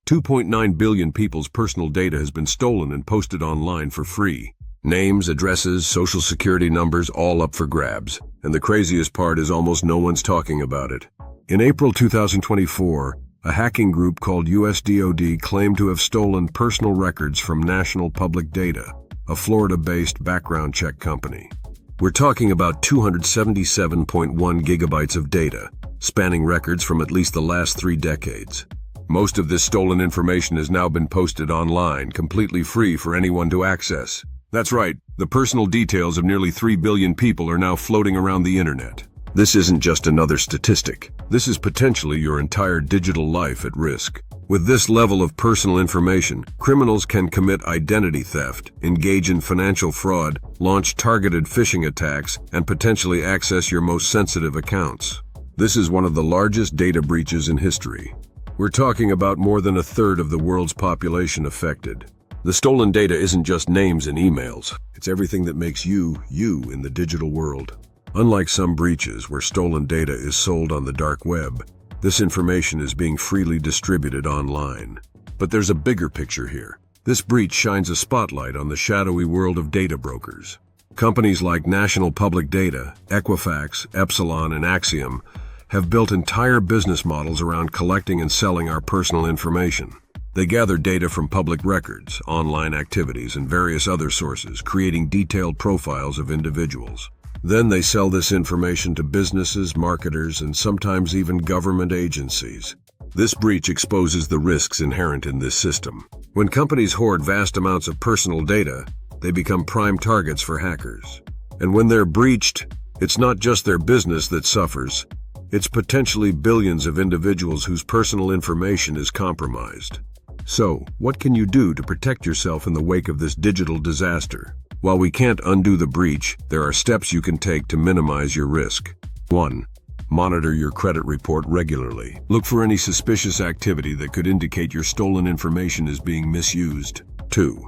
2.9 billion people's personal data has been stolen and posted online for free. Names, addresses, social security numbers, all up for grabs. And the craziest part is almost no one's talking about it. In April 2024, a hacking group called USDOD claimed to have stolen personal records from National Public Data, a Florida-based background check company. We're talking about 277.1 gigabytes of data, spanning records from at least the last 3 decades. Most of this stolen information has now been posted online, completely free for anyone to access. That's right, the personal details of nearly 3 billion people are now floating around the internet. This isn't just another statistic. This is potentially your entire digital life at risk. With this level of personal information, criminals can commit identity theft, engage in financial fraud, launch targeted phishing attacks, and potentially access your most sensitive accounts. This is one of the largest data breaches in history. We're talking about more than 1/3 of the world's population affected. The stolen data isn't just names and emails. It's everything that makes you, you in the digital world. Unlike some breaches where stolen data is sold on the dark web, this information is being freely distributed online. But there's a bigger picture here. This breach shines a spotlight on the shadowy world of data brokers. Companies like National Public Data, Equifax, Epsilon, and Axiom have built entire business models around collecting and selling our personal information. They gather data from public records, online activities, and various other sources, creating detailed profiles of individuals. Then they sell this information to businesses, marketers, and sometimes even government agencies. This breach exposes the risks inherent in this system. When companies hoard vast amounts of personal data, they become prime targets for hackers. And when they're breached, it's not just their business that suffers. It's potentially billions of individuals whose personal information is compromised. So, what can you do to protect yourself in the wake of this digital disaster? While we can't undo the breach, there are steps you can take to minimize your risk. 1. Monitor your credit report regularly. Look for any suspicious activity that could indicate your stolen information is being misused. 2.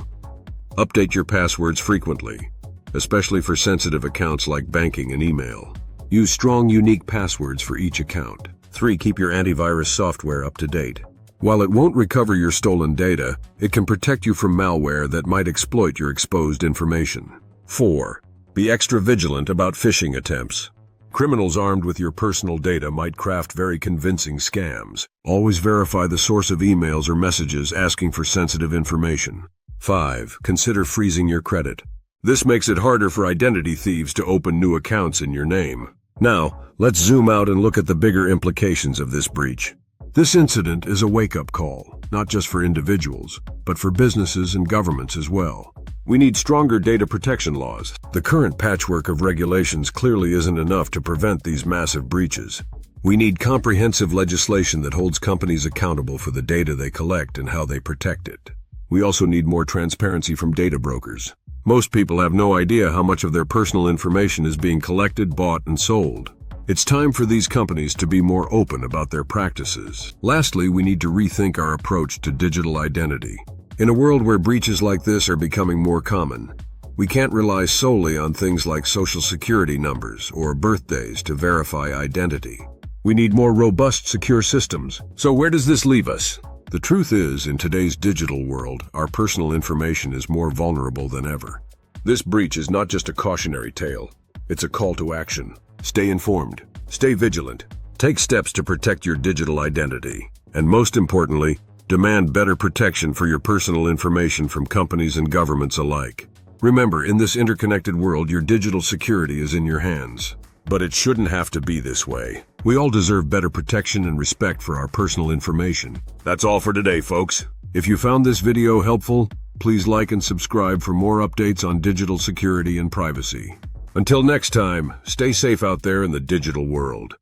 Update your passwords frequently, especially for sensitive accounts like banking and email. Use strong, unique passwords for each account. 3. Keep your antivirus software up to date. While it won't recover your stolen data, it can protect you from malware that might exploit your exposed information. 4. Be extra vigilant about phishing attempts. Criminals armed with your personal data might craft very convincing scams. Always verify the source of emails or messages asking for sensitive information. 5. Consider freezing your credit. This makes it harder for identity thieves to open new accounts in your name. Now, let's zoom out and look at the bigger implications of this breach. This incident is a wake-up call, not just for individuals, but for businesses and governments as well. We need stronger data protection laws. The current patchwork of regulations clearly isn't enough to prevent these massive breaches. We need comprehensive legislation that holds companies accountable for the data they collect and how they protect it. We also need more transparency from data brokers. Most people have no idea how much of their personal information is being collected, bought, and sold. It's time for these companies to be more open about their practices. Lastly, we need to rethink our approach to digital identity. In a world where breaches like this are becoming more common, we can't rely solely on things like social security numbers or birthdays to verify identity. We need more robust, secure systems. So where does this leave us? The truth is, in today's digital world, our personal information is more vulnerable than ever. This breach is not just a cautionary tale. It's a call to action. Stay informed, stay vigilant, take steps to protect your digital identity, and most importantly, demand better protection for your personal information from companies and governments alike. Remember, in this interconnected world, your digital security is in your hands. But it shouldn't have to be this way. We all deserve better protection and respect for our personal information. That's all for today, folks. If you found this video helpful, please like and subscribe for more updates on digital security and privacy. Until next time, stay safe out there in the digital world.